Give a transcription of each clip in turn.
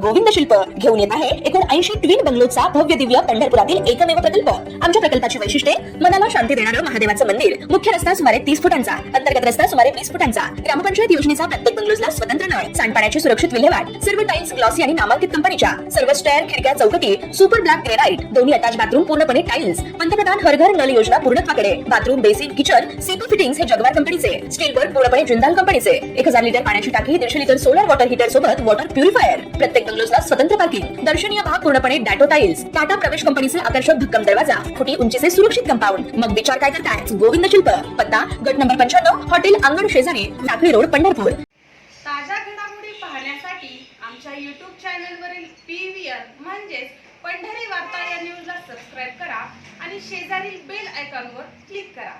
गोविंद शिल्प घेऊन येत आहे एकूण 80 ट्विन बंगलोचा भव्य दिव्य पंढरपुरातील एकमेव प्रकल्प। आमच्या प्रकल्पाची वैशिष्ट्ये मनाला शांती देणारं महादेवाचं मंदिर, मुख्य रस्ता सुमारे 30 फुटांचा, अंतर्गत रस्ता सुमारे 20 फुटांचा, ग्रामपंचायत योजनेचा प्रत्येक बंगलोजला स्वतंत्र नळ, सांडपाण्याची सुरक्षित विल्हेवाट, सर्व टाइल्स ग्लॉसी आणि नामांकित कंपनीच्या, सर्व स्टेअर, खिडक्या, चौकटी सुपर ब्लॅक ग्रेनाइट, दोन्ही अटॅच बाथरूम पूर्णपणे टाइल्स, पंतप्रधान हर घर नळ योजना पूर्णत्वाकडे, bathroom, basin, kitchen, CP fittings हे जगवार कंपनीचे, स्टील वर्क पूर्णपणे जिंदाल कंपनीचे, 1000 लिटर पाण्याची टाकी, 150 लिटर सोलर वॉटर हीटर सोबत वॉटर प्युरिफायर, प्रत्येक बंगलोजला स्वतंत्र पार्किंग, दर्शनीय भाग पूर्णपणे डॅटो टाइल्स, टाटा प्रवेश कंपनीचे आकर्षक भक्कम दरवाजा, फुटी उंचीचे सुरक्षित कंपाऊंड। मग विचार काय करताय? गोविंद शिल्प, पत्ता गट नंबर 95, हॉटेल अंगण शेजारी, लाखळी रोड, पंढरपूर। ताज्या घडामोडी पाहण्यासाठी आमच्या YouTube चॅनलवरील PVR म्हणजेच पंढरी वार्ता या न्यूजला सबस्क्राइब करा आणि शेजारील बेल आयकॉनवर क्लिक करा।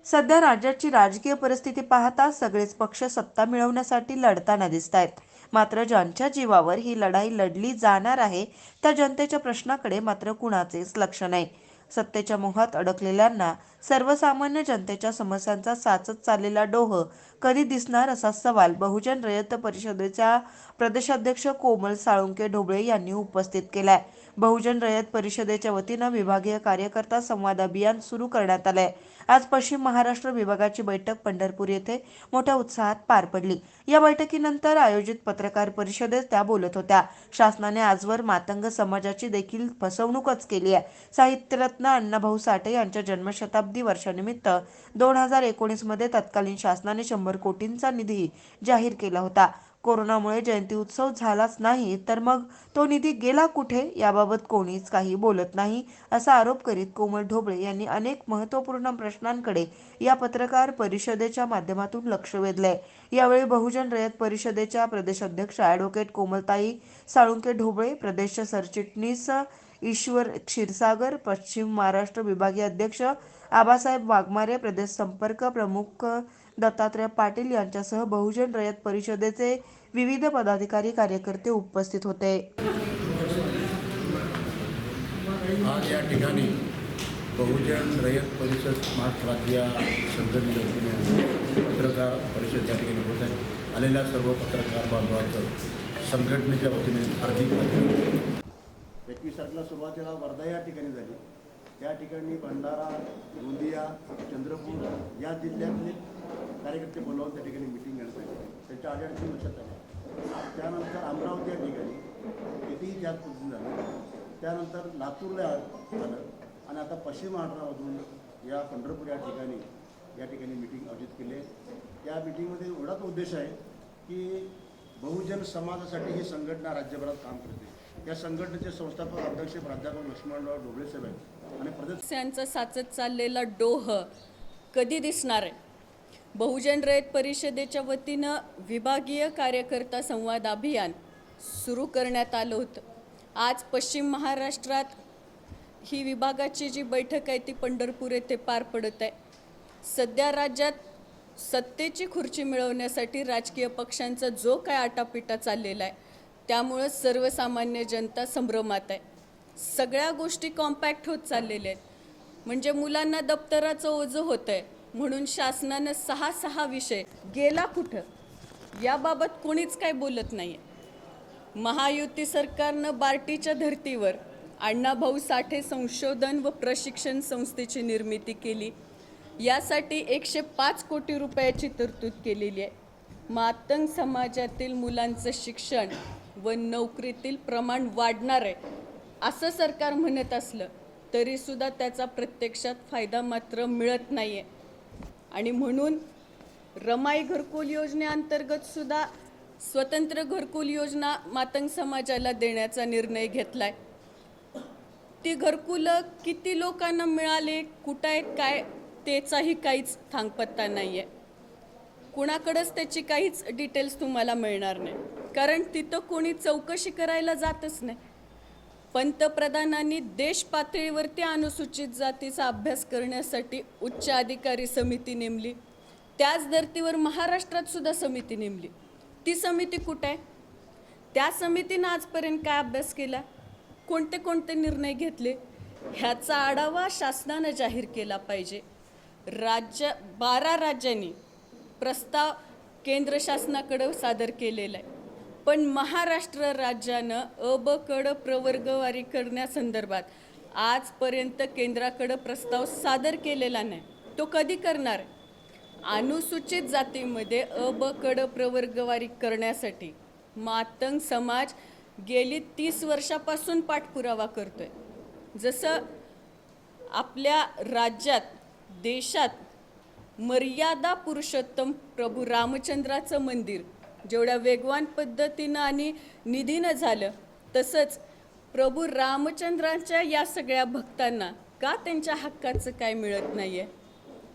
सध्या राज्याची राजकीय परिस्थिती पाहता सगळेच पक्ष सत्ता मिळवण्यासाठी लढताना दिसतायत। मात्र ज्यांच्या जीवावर ही लढाई लढली जाणार आहे त्या जनतेच्या प्रश्नाकडे मात्र कुणाचेच लक्ष नाही। सत्तेच्या मोहात अडकलेल्यांना सर्वसामान्य जनतेच्या समस्यांचा साचत चाललेला डोह कधी दिसणार असा सवाल बहुजन रयत परिषदेच्या प्रदेशाध्यक्ष कोमल साळुंके ढोबळे यांनी उपस्थित केलाय। बहुजन रयत परिषदेच्या वतीनं विभागीय कार्यकर्ता संवाद अभियान सुरू करण्यात आलंय। आज पश्चिम महाराष्ट्र विभागाची बैठक पंढरपूर येथे मोठ्या उत्साहात पार पडली। या बैठकीनंतर आयोजित पत्रकार परिषदेत त्या बोलत होत्या। शासनाने आजवर मातंग समाजाची देखील फसवणूकच केली आहे। साहित्यरत्न अण्णाभाऊ साठे यांच्या जन्मशताब्दी वर्षानिमित्त 2019 मध्ये तत्कालीन शासनाने 100 कोटींचा निधी जाहीर केला होता। कोरोनामुळे जयंती उत्सव झालाच नाही तर मग तो निधी गेला कुठे याबाबत कोणीच काही बोलत नाही असा आरोप करीत कोमल ढोबळे यांनी अनेक महत्त्वपूर्ण प्रश्नांकडे या पत्रकार परिषदेच्या माध्यमातून लक्ष वेधले। यावेळी बहुजन रयत परिषदेच्या प्रदेशाध्यक्ष ॲडव्होकेट कोमलताई साळुंके ढोबळे, प्रदेश सरचिटणीस ईश्वर क्षीरसागर, पश्चिम महाराष्ट्र विभागीय अध्यक्ष आबासाहेब वाघमारे, प्रदेश संपर्क प्रमुख दत्तात्रय पाटील यांच्यासह बहुजन रयत परिषदेचे विविध पदाधिकारी कार्यकर्ते उपस्थित होते। आज या ठिकाणी बहुजन रयत परिषद महाराष्ट्र राज्य संघटनेच्या पत्रकार परिषद या ठिकाणी होत आहे। आलेल्या सर्व पत्रकार बांधवांचं संघटनेच्या वतीने हार्दिक अभिनंदन। 21 तारखेला सुरुवातीला वर्धा या ठिकाणी झाली, त्या ठिकाणी भंडारा, गोंदिया, चंद्रपूर या जिल्ह्यातले कार्यकर्ते बोलावून त्या ठिकाणी मिटिंग घेण्यात आली। त्याच्या अडचणी लक्षात आल्या। त्यानंतर अमरावती या ठिकाणी कितीही जास्त पद्धतीने झालं, त्यानंतर लातूरला झालं आणि आता पश्चिम महाराष्ट्रामधून या पंढरपूर या ठिकाणी मिटिंग आयोजित केली आहे। या मिटिंगमध्ये एवढाच उद्देश आहे की बहुजन समाजासाठी ही संघटना राज्यभरात काम करते। या संघटनेचे संस्थापक अध्यक्ष प्राध्यापक लक्ष्मणराव ढोबळे साहेब आहेत आणि प्रदेशांचा साचत चाललेला डोह कधी दिसणार आहे? बहुजन रयत परिषदेच्या वतीनं विभागीय कार्यकर्ता संवाद अभियान सुरू करण्यात आलं होतं। आज पश्चिम महाराष्ट्रात ही विभागाची जी बैठक आहे ती पंढरपूर येथे पार पडत आहे। सध्या राज्यात सत्तेची खुर्ची मिळवण्यासाठी राजकीय पक्षांचा जो काय आटापिटा चाललेला आहे त्यामुळे सर्वसामान्य जनता संभ्रमात आहे। सगळ्या गोष्टी कॉम्पॅक्ट होत चाललेल्या आहेत। म्हणजे मुलांना दप्तराचं ओझं होतं आहे म्हणून शासनानं 6 विषय गेला कुठं याबाबत कोणीच काय बोलत नाही आहे। महायुती सरकारनं बार्टीच्या धर्तीवर अण्णाभाऊ साठे संशोधन व प्रशिक्षण संस्थेची निर्मिती केली। यासाठी 105 कोटी रुपयाची तरतूद केलेली आहे। मातंग समाजातील मुलांचं शिक्षण व नोकरीतील प्रमाण वाढणार आहे असं सरकार म्हणत असलं तरीसुद्धा त्याचा प्रत्यक्षात फायदा मात्र मिळत नाही आहे। आणि म्हणून रमाई घरकुल योजनेअंतर्गत सुद्धा स्वतंत्र घरकुल योजना मातंग समाजाला देण्याचा निर्णय घेतला आहे। ती घरकुलं किती लोकांना मिळाले, कुठं आहेत काय त्याचाही काहीच थांगपत्ता नाही आहे। कुणाकडेच त्याची काहीच डिटेल्स तुम्हाला मिळणार नाही, कारण तिथं कोणी चौकशी करायला जातच नाही। पंतप्रधानांनी देश पातळीवरती अनुसूचित जातीचा अभ्यास करण्यासाठी उच्च अधिकारी समिती नेमली, त्याच धर्तीवर महाराष्ट्रात सुद्धा समिती नेमली। ती समिती कुठे आहे? त्या समितीनं आजपर्यंत काय अभ्यास केला, कोणते निर्णय घेतले ह्याचा आढावा शासनानं जाहीर केला पाहिजे। 12 राज्यांनी प्रस्ताव केंद्र शासनाकडे सादर केलेला आहे। पण महाराष्ट्र राज्यानं अ ब कड प्रवर्गवारी करण्यासंदर्भात आजपर्यंत केंद्राकडं प्रस्ताव सादर केलेला नाही. तो कधी करणार? अनुसूचित जातीमध्ये अ ब कड प्रवर्गवारी करण्यासाठी मातंग समाज गेली 30 वर्षापासून पाठपुरावा करतोय. जसं आपल्या राज्यात, देशात मर्यादा पुरुषोत्तम प्रभू रामचंद्राचं मंदिर जेवढ्या वेगवान पद्धतीनं आणि निधीनं झालं, तसंच प्रभू रामचंद्रांच्या या सगळ्या भक्तांना का त्यांच्या हक्काचं काय मिळत नाही आहे,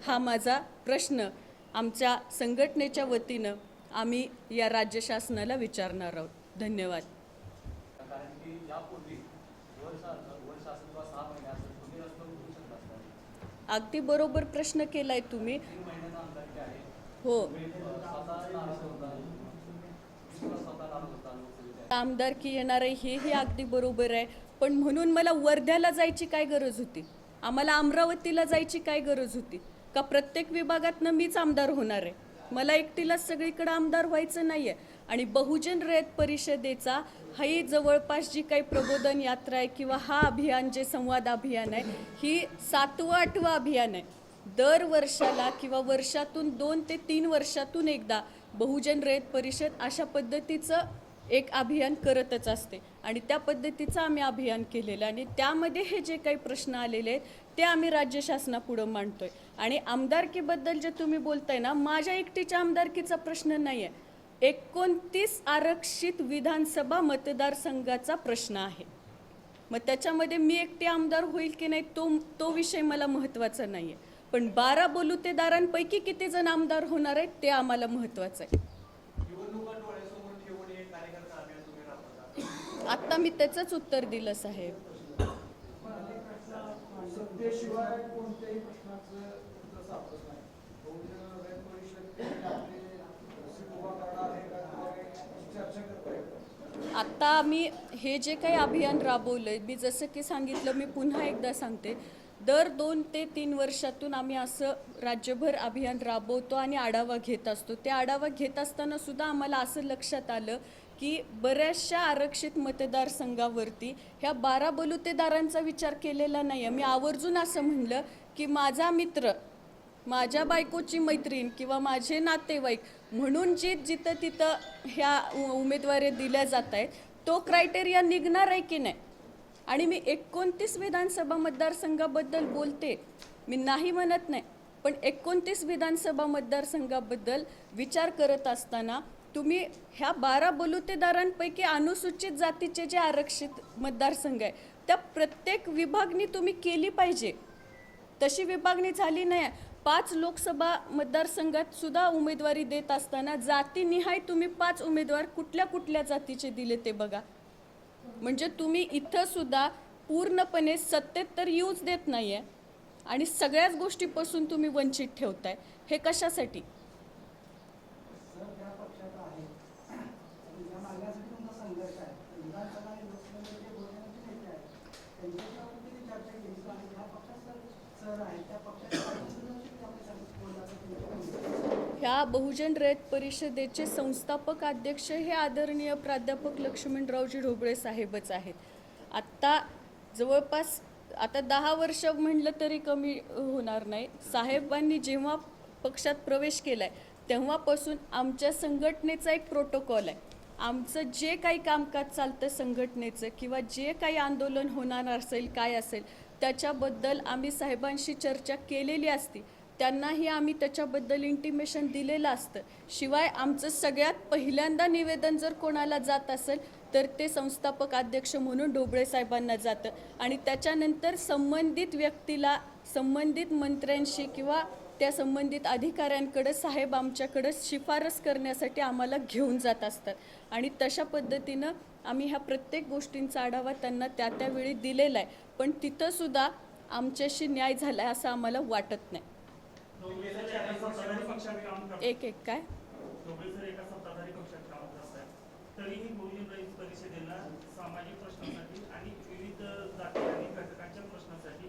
हा माझा प्रश्न आमच्या संघटनेच्या वतीनं आम्ही या राज्य शासनाला विचारणार आहोत. धन्यवाद. कारण की यापूर्वी वर शासन किंवा 6 महिने असेल तुम्ही रस्ता उघडू शकता असतात. अगदी बरोबर प्रश्न केलाय तुम्ही. 3 महिन्याचा आमदारकी आहे. हो, तुम्ही स्वतः नाराज होता, स्वतः नाराज होता लोकसभेत. आमदारकी येणार आहे हेही अगदी बरोबर आहे, पण म्हणून मला वर्ध्याला जायची काय गरज होती? आम्हाला अमरावतीला जायची काय गरज होती? का प्रत्येक विभागातनं मीच आमदार होणार आहे? मला एकटीलाच सगळीकडे आमदार व्हायचं नाही आहे. आणि बहुजन रयत परिषदेचा ही जवळपास जी काही प्रबोधन यात्रा आहे किंवा हा अभियान जे संवाद अभियान आहे, ही 7वा-8वा अभियान आहे. दर वर्षाला किंवा वर्षातून 2 ते 3 वर्षातून एकदा बहुजन रयत परिषद अशा पद्धतीचं एक अभियान करतच असते आणि त्या पद्धतीचं आम्ही अभियान केलेलं आणि त्यामध्ये हे जे काही प्रश्न आलेले आहेत ते आम्ही राज्य शासनापुढं मांडतोय. आणि आमदारकीबद्दल जे तुम्ही बोलताय ना, माझ्या एकटीच्या आमदारकीचा प्रश्न नाही आहे, 29 आरक्षित विधानसभा मतदारसंघाचा प्रश्न आहे. मग त्याच्यामध्ये मी एकटी आमदार होईल की नाही तो विषय मला महत्त्वाचा नाही आहे, पण 12 बलुतेदारांपैकी किती जण आमदार होणार आहेत ते आम्हाला महत्त्वाचं आहे. आत्ता मी त्याचंच उत्तर दिलं साहेब. सत्तेशिवाय कोणत्याही प्रश्नाचं उत्तर सापडत नाही. बहुजन रयत परिषद आपले सीट उभा करणार आहे का चर्चा करताय? आत्ता आम्ही हे जे काही अभियान राबवलंय, मी जसं की सांगितलं, मी पुन्हा एकदा सांगते, दर 2 ते 3 वर्षातून आम्ही असं राज्यभर अभियान राबवतो आणि आढावा घेत असतो. ते आढावा घेत असताना सुद्धा आम्हाला असं लक्षात आलं की बऱ्याचशा आरक्षित मतदारसंघावरती ह्या 12 बलुतेदारांचा विचार केलेला नाही आहे. मी आवर्जून असं म्हणलं की माझा मित्र, माझ्या बायकोची मैत्रीण किंवा माझे नातेवाईक म्हणून जिथं तिथं ह्या उमेदवारी दिल्या जात आहेत, तो क्रायटेरिया निघणार आहे की नाही. आणि मी 29 विधानसभा मतदारसंघाबद्दल बोलते, मी नाही म्हणत नाही, पण 29 विधानसभा मतदारसंघाबद्दल विचार करत असताना तुम्ही ह्या 12 बलुतेदारांपैकी अनुसूचित जातीचे जे आरक्षित मतदारसंघ आहे त्या प्रत्येक विभागणी तुम्ही केली पाहिजे. तशी विभागणी झाली नाही. 5 लोकसभा मतदारसंघात सुद्धा उमेदवारी देत असताना जातीनिहाय तुम्ही 5 उमेदवार कुठल्या कुठल्या जातीचे दिले ते बघा. म्हणजे तुम्ही इथं सुद्धा पूर्णपणे सत्तेत तर येऊच देत नाही आहे आणि सगळ्याच गोष्टीपासून तुम्ही वंचित ठेवताय. हे कशासाठी? ह्या बहुजन रयत परिषदेचे संस्थापक अध्यक्ष हे आदरणीय प्राध्यापक लक्ष्मणरावजी ढोबळे साहेबच आहेत. आत्ता जवळपास 10 वर्ष म्हणलं तरी कमी होणार नाही. साहेबांनी जेव्हा पक्षात प्रवेश केलाय तेव्हापासून आमच्या संघटनेचा एक प्रोटोकॉल आहे. आमचं जे काही कामकाज चालतं संघटनेचं किंवा जे काही आंदोलन होणार असेल, काय असेल, त्याच्याबद्दल आम्ही साहेबांशी चर्चा केलेली असती. त्यांनाही आम्ही त्याच्याबद्दल इंटिमेशन दिलेलं असतं. शिवाय आमचं सगळ्यात पहिल्यांदा निवेदन जर कोणाला जात असेल तर ते संस्थापक अध्यक्ष म्हणून ढोबळे साहेबांना जातं आणि त्याच्यानंतर संबंधित व्यक्तीला, संबंधित मंत्र्यांशी किंवा त्या संबंधित अधिकाऱ्यांकडे साहेब आमच्याकडे शिफारस करण्यासाठी आम्हाला घेऊन जात असतात आणि तशा पद्धतीनं आम्ही ह्या प्रत्येक गोष्टींचा आढावा त्यांना त्यावेळी दिलेला आहे. पण तिथंसुद्धा आमच्याशी न्याय झाला आहे असं आम्हाला वाटत नाही. एक काय एका सत्ताधारी पक्षात काम करत आहे, तरीही बहुजन रयत परिषदेला सामाजिक प्रश्नांसाठी आणि विविध जाती आणि घटकांच्या प्रश्नांसाठी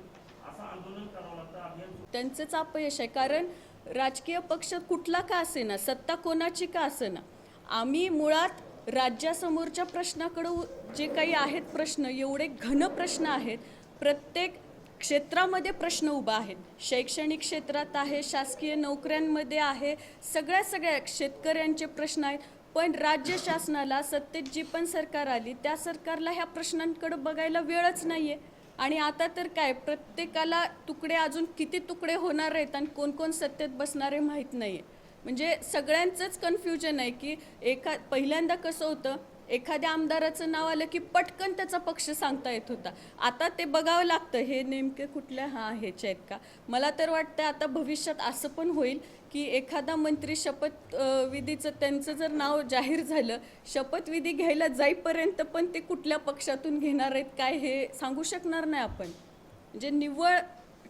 असं आंदोलन करावं लागतं. अभियान त्यांचंच अपयश आहे. कारण राजकीय पक्ष कुठला का असेना, सत्ता कोणाची का असेना, आम्ही मुळात राज्यासमोरच्या प्रश्नाकडं जे काही आहेत प्रश्न, एवढे घन प्रश्न आहेत, प्रत्येक क्षेत्रामध्ये प्रश्न उभा आहेत. शैक्षणिक क्षेत्रात आहे, शासकीय नोकऱ्यांमध्ये आहे, सगळ्या शेतकऱ्यांचे प्रश्न आहेत. पण राज्य शासनाला, सत्तेत जी पण सरकार आली त्या सरकारला ह्या प्रश्नांकडे बघायला वेळच नाही आहे. आणि आता तर काय, प्रत्येकाला तुकडे, अजून किती तुकडे होणार आहेत आणि कोण कोण सत्तेत बसणारे माहीत नाही आहे. म्हणजे सगळ्यांचंच कन्फ्युजन आहे की पहिल्यांदा कसं होतं, एखाद्या आमदाराचं नाव आलं की पटकन त्याचा पक्ष सांगता येत होता. आता ते बघावं लागतं हे नेमके कुठल्या ह्याचे आहेत का. मला तर वाटतं आता भविष्यात असं पण होईल की एखादा मंत्री शपथविधीचं त्यांचं जर नाव जाहीर झालं, शपथविधी घ्यायला जाईपर्यंत पण ते कुठल्या पक्षातून घेणार आहेत काय हे सांगू शकणार नाही आपण. म्हणजे निव्वळ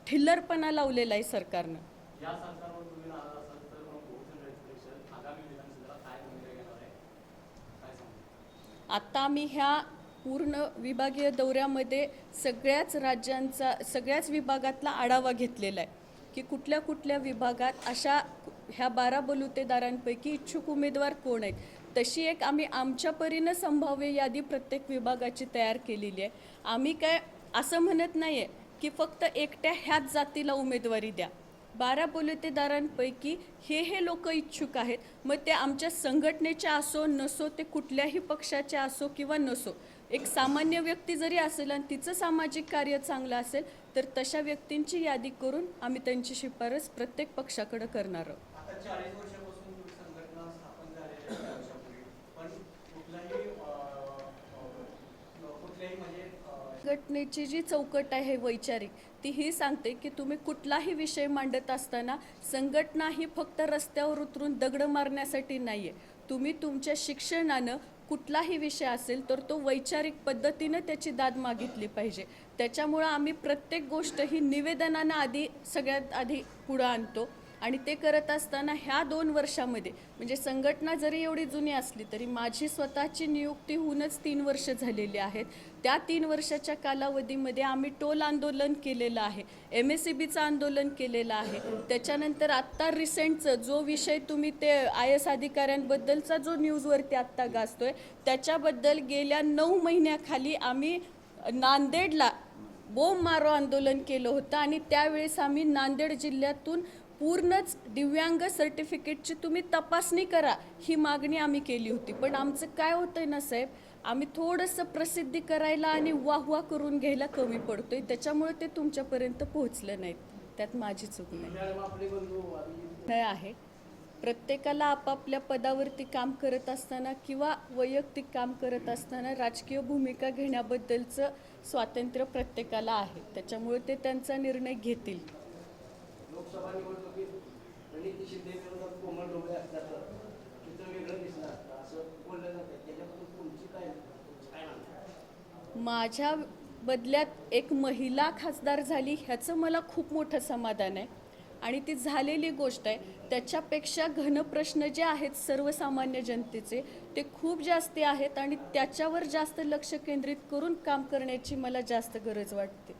ठिल्लरपणा लावलेला आहे सरकारनं. या सरकारवर तुम्ही नाराज असाल तर मग बहुजन रयत परिषद आगामी विधानसभेला काय भूमिका घेणार आहे, काय सांगू? आता आम्ही ह्या पूर्ण विभागीय दौऱ्यामध्ये सगळ्याच विभागातला आढावा घेतलेला आहे की कुठल्या कुठल्या विभागात अशा ह्या 12 बलुतेदारांपैकी इच्छुक उमेदवार कोण आहेत. तशी एक आम्ही आमच्या परीनं संभाव्य यादी प्रत्येक विभागाची तयार केलेली आहे. आम्ही काय असं म्हणत नाही आहे की फक्त एकट्या ह्याच जातीला उमेदवारी द्या. 12 बलुतेदारांपैकी हे लोक इच्छुक आहेत. मग ते आमच्या संघटनेचे असो नसो, ते कुठल्याही पक्षाचे असो किंवा नसो, एक सामान्य व्यक्ती जरी असेल आणि तिचं सामाजिक कार्य चांगलं असेल तर तशा व्यक्तींची यादी करून आम्ही त्यांची शिफारस प्रत्येक पक्षाकडे करणार आहोत. आता 40 वर्षापासून संघटना स्थापन झालेली आहे वर्षापूर्वी, पण कुठल्याही म्हणजे संघटनेची जी चौकट आहे वैचारिक, ती ही सांगते की तुम्ही कुठलाही विषय मांडत असताना संघटना ही फक्त रस्त्यावर उतरून दगड मारण्यासाठी नाही आहे. तुम्ही तुमच्या शिक्षणानं कुठलाही विषय असेल तर तो वैचारिक पद्धतीनं त्याची दाद मागितली पाहिजे. त्याच्यामुळं आम्ही प्रत्येक गोष्ट ही निवेदनानं सगळ्यात आधी पुढं आणतो. आणि ते करत असताना ह्या 2 वर्षामध्ये, म्हणजे संघटना जरी एवढी जुनी असली तरी माझी स्वतःची नियुक्ती होऊनच 3 वर्ष झालेली आहेत. त्या 3 वर्षाच्या कालावधीमध्ये आम्ही टोल आंदोलन केलेलं आहे, MSEBचं आंदोलन केलेलं आहे. त्याच्यानंतर आत्ता रिसेंटचं जो विषय तुम्ही ते IS अधिकाऱ्यांबद्दलचा जो न्यूजवरती आत्ता गाजतोय, त्याच्याबद्दल गेल्या 9 महिन्याखाली आम्ही नांदेडला बोंब मारो आंदोलन केलं होतं. आणि त्यावेळेस आम्ही नांदेड जिल्ह्यातून पूर्णच दिव्यांग सर्टिफिकेटची तुम्ही तपासणी करा ही मागणी आम्ही केली होती. पण आमचं काय होतंय ना साहेब, आम्ही थोडंसं प्रसिद्धी करायला आणि वाहवा करून घ्यायला कमी पडतोय, त्याच्यामुळे ते तुमच्यापर्यंत पोहोचलं नाहीत. त्यात माझी चूक नाही आहे. प्रत्येकाला आपापल्या पदावरती काम करत असताना किंवा वैयक्तिक काम करत असताना राजकीय भूमिका घेण्याबद्दलचं स्वातंत्र्य प्रत्येकाला आहे. त्याच्यामुळे ते त्यांचा निर्णय घेतील. लोकसभा निवडणुकीत प्रणिती शिंदे विरोधात कोमल डोळे असल्याचं चित्र वेगळं दिसणार असं बोललं जातं. त्याच्याबद्दल तुमची काय म्हणणं? माझ्या बदल्यात एक महिला खासदार झाली ह्याचं मला खूप मोठं समाधान आहे. आणि ती झालेली गोष्ट आहे. त्याच्यापेक्षा घन प्रश्न जे आहेत सर्वसामान्य जनतेचे ते खूप जास्ती आहेत आणि त्याच्यावर जास्त लक्ष केंद्रित करून काम करण्याची मला जास्त गरज वाटते.